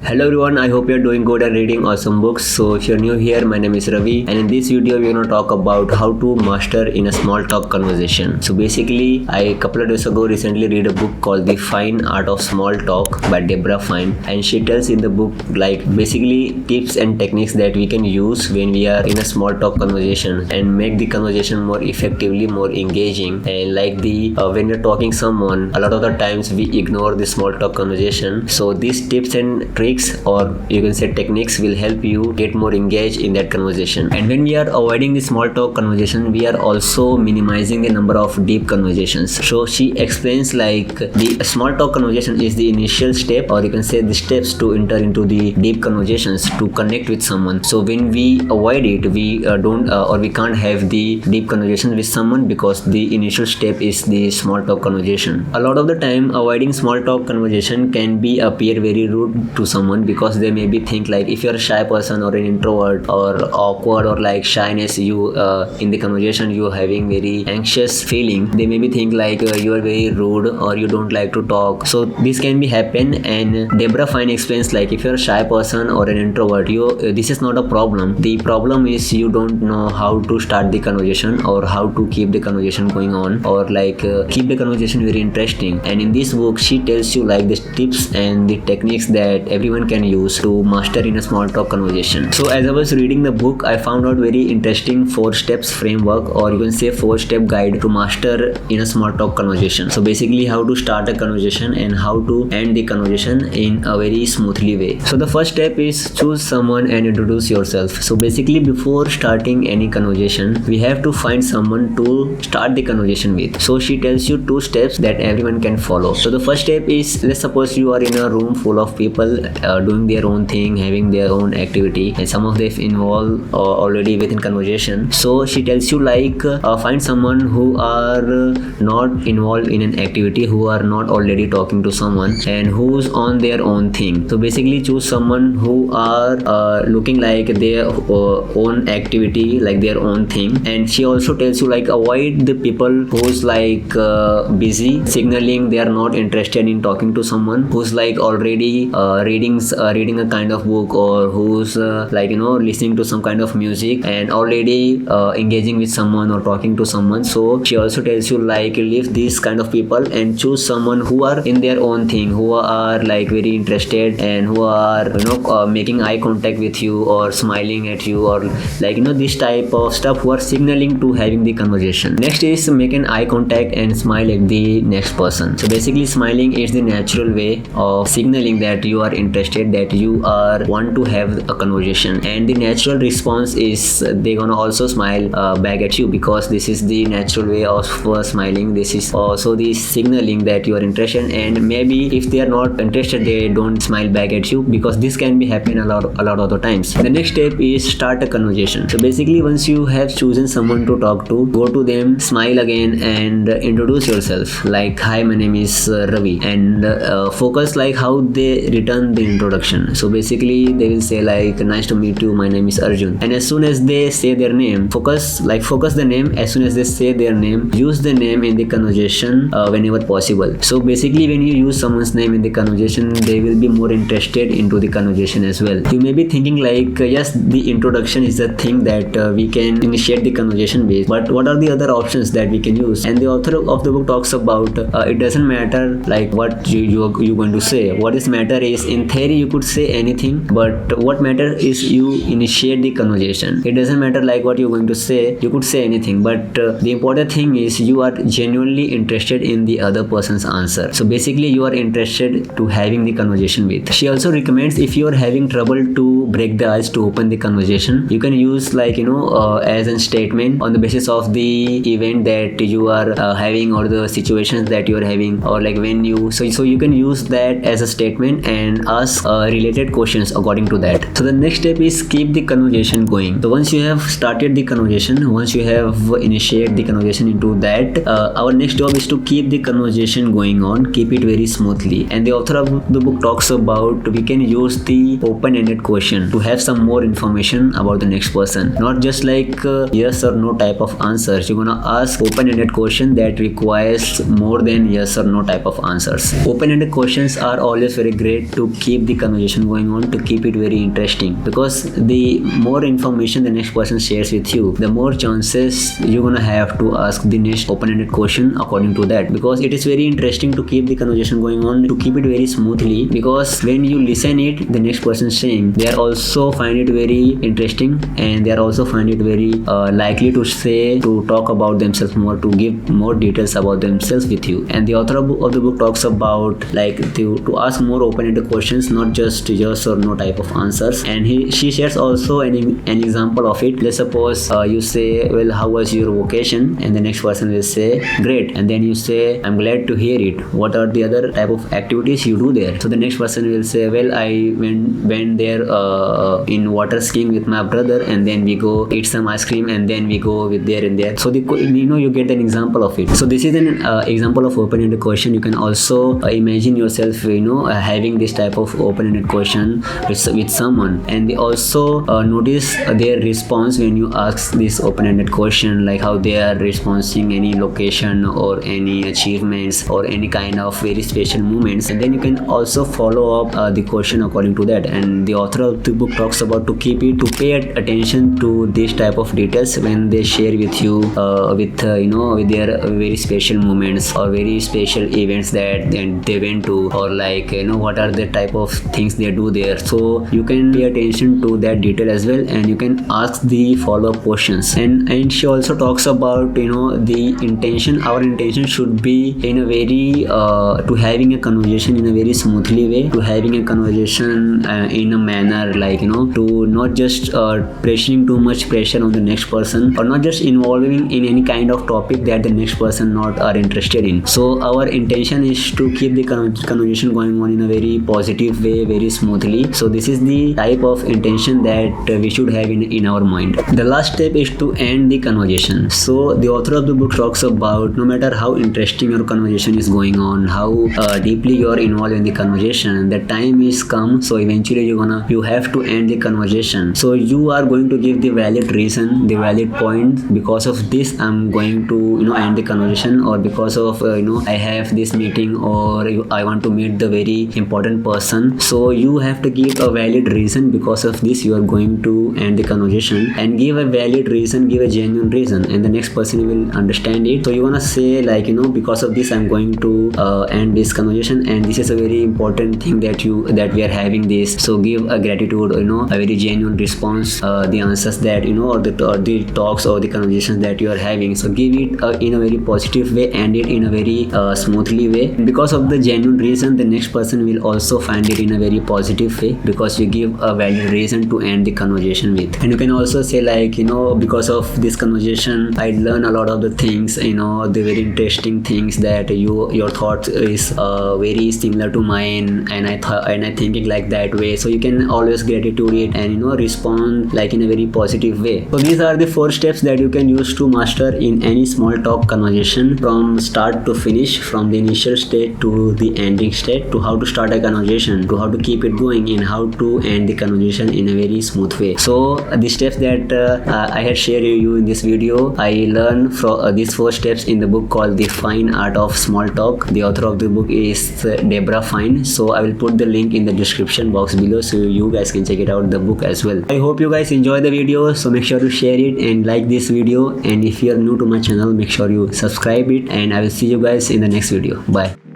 Hello everyone, I hope you're doing good and reading awesome books. So if you're new here, my name is Ravi, and in this video we're gonna talk about how to master in a small talk conversation. So basically, I couple of days ago recently read a book called The Fine Art of Small Talk by Deborah Fine, and she tells in the book like basically tips and techniques that we can use when we are in a small talk conversation and make the conversation more effectively, more engaging. And like when you're talking someone, a lot of the times we ignore the small talk conversation. So these tips and tricks, or you can say techniques, will help you get more engaged in that conversation. And when we are avoiding the small talk conversation, we are also minimizing the number of deep conversations. So she explains like the small talk conversation is the initial step, or you can say the steps to enter into the deep conversations to connect with someone. So when we avoid it, we don't or we can't have the deep conversation with someone because the initial step is the small talk conversation. A lot of the time avoiding small talk conversation can be appear very rude to someone, because they maybe think like if you're a shy person or an introvert or awkward or like shyness, you in the conversation you having very anxious feeling, they maybe think like you are very rude or you don't like to talk. So this can be happen, and Deborah Fine explains like if you're a shy person or an introvert, this is not a problem. The problem is you don't know how to start the conversation or how to keep the conversation going on, or like keep the conversation very interesting. And in this book she tells you like the tips and the techniques that everyone can use to master in a small talk conversation. So as I was reading the book, I found out very interesting 4 steps framework, or you can say 4-step guide to master in a small talk conversation. So basically how to start a conversation and how to end the conversation in a very smoothly way. So the first step is choose someone and introduce yourself. So basically before starting any conversation, we have to find someone to start the conversation with. So she tells you 2 steps that everyone can follow. So the first step is, let's suppose you are in a room full of people doing their own thing, having their own activity, and some of them involved already within conversation. So she tells you like find someone who are not involved in an activity, who are not already talking to someone, and who's on their own thing. So basically choose someone who are looking like their own activity, like their own thing. And she also tells you like avoid the people who's like busy signaling they are not interested in talking to someone, who's like already reading a kind of book, or who's listening to some kind of music and already engaging with someone or talking to someone. So she also tells you like leave these kind of people and choose someone who are in their own thing, who are like very interested and who are making eye contact with you or smiling at you, or like this type of stuff, who are signaling to having the conversation. Next is make an eye contact and smile at the next person. So basically smiling is the natural way of signaling that you are interested, that you are want to have a conversation, and the natural response is they gonna also smile back at you, because this is the natural way of smiling. This is also the signaling that you are interested, and maybe if they are not interested, they don't smile back at you, because this can be happen a lot of the times. The next step is start a conversation. So basically once you have chosen someone to talk to, go to them, smile again, and introduce yourself like, hi, my name is Ravi, and focus like how they return the introduction. So basically they will say like, nice to meet you, my name is Arjun. And as soon as they say their name, focus the name. As soon as they say their name, use the name in the conversation whenever possible. So basically when you use someone's name in the conversation, they will be more interested into the conversation as well. You may be thinking like, yes, the introduction is the thing that we can initiate the conversation with, but what are the other options that we can use? And the author of the book talks about it doesn't matter like what you're going to say. What is matter is, in theory you could say anything, but what matters is you initiate the conversation. It doesn't matter like what you're going to say, you could say anything, but the important thing is you are genuinely interested in the other person's answer. So basically you are interested to having the conversation with. She also recommends, if you are having trouble to break the ice to open the conversation, you can use like as a statement on the basis of the event that you are having, or the situations that you are having, or like when you so you can use that as a statement and ask related questions according to that. So the next step is keep the conversation going. So once you have started the conversation, once you have initiated the conversation into that, our next job is to keep the conversation going on, keep it very smoothly. And the author of the book talks about we can use the open-ended question to have some more information about the next person, not just like yes or no type of answers. You're gonna ask open-ended question that requires more than yes or no type of answers. Open-ended questions are always very great to keep keep the conversation going on, to keep it very interesting, because the more information the next person shares with you, the more chances you're gonna have to ask the next open-ended question according to that, because it is very interesting to keep the conversation going on, to keep it very smoothly, because when you listen it the next person saying, they are also find it very interesting, and they are also find it very likely to say, to talk about themselves more, to give more details about themselves with you. And the author of the book talks about like to ask more open-ended questions, not just yes or no type of answers. And she shares also an example of it. Let's suppose you say, well, how was your vacation? And the next person will say, great. And then you say, I'm glad to hear it. What are the other type of activities you do there? So the next person will say, well, I went there in water skiing with my brother, and then we go eat some ice cream, and then we go with there and there. So you get an example of it. So this is an example of open-ended question. You can also imagine yourself having this type of open-ended question with someone, and they also notice their response when you ask this open-ended question, like how they are responding any location or any achievements or any kind of very special moments. And then you can also follow up the question according to that. And the author of the book talks about to pay attention to this type of details when they share with you with their very special moments or very special events that they went to, or like what are the type of things they do there. So you can pay attention to that detail as well, and you can ask the follow-up questions. And she also talks about the intention. Our intention should be in a very to having a conversation in a very smoothly way, to having a conversation in a manner like to not just pressing too much pressure on the next person, or not just involving in any kind of topic that the next person not are interested in. So our intention is to keep the conversation going on in a very positive way, very smoothly. So this is the type of intention that we should have in our mind. The last step is to end the conversation. So the author of the book talks about no matter how interesting your conversation is going on, how deeply you are involved in the conversation, the time is come. So eventually you have to end the conversation. So you are going to give the valid reason, the valid point. Because of this I'm going to end the conversation, or because of I have this meeting, or I want to meet the very important person. So you have to give a valid reason. Because of this you are going to end the conversation, and give a valid reason, give a genuine reason, and the next person will understand it. So you wanna say like because of this I'm going to end this conversation, and this is a very important thing that we are having this. So give a gratitude, a very genuine response, the answers that or the talks or the conversations that you are having. So give it in a very positive way, end it in a very smoothly way. Because of the genuine reason, the next person will also find it in a very positive way, because you give a valid reason to end the conversation with. And you can also say like because of this conversation I learn a lot of the things, the very interesting things that your thought is very similar to mine, and I thinking like that way. So you can always gratitude it and respond like in a very positive way. So these are the 4 steps that you can use to master in any small talk conversation, from start to finish, from the initial state to the ending state, to how to start a conversation, to how to keep it going, and how to end the conversation in a very smooth way. So the steps that I had shared you in this video, I learned from these 4 steps in the book called The Fine Art of Small Talk. The author of the book is Deborah Fine. So I will put the link in the description box below, so you guys can check it out, the book as well. I hope you guys enjoy the video, so make sure to share it and like this video. And if you are new to my channel, make sure you subscribe it, and I will see you guys in the next video. Bye.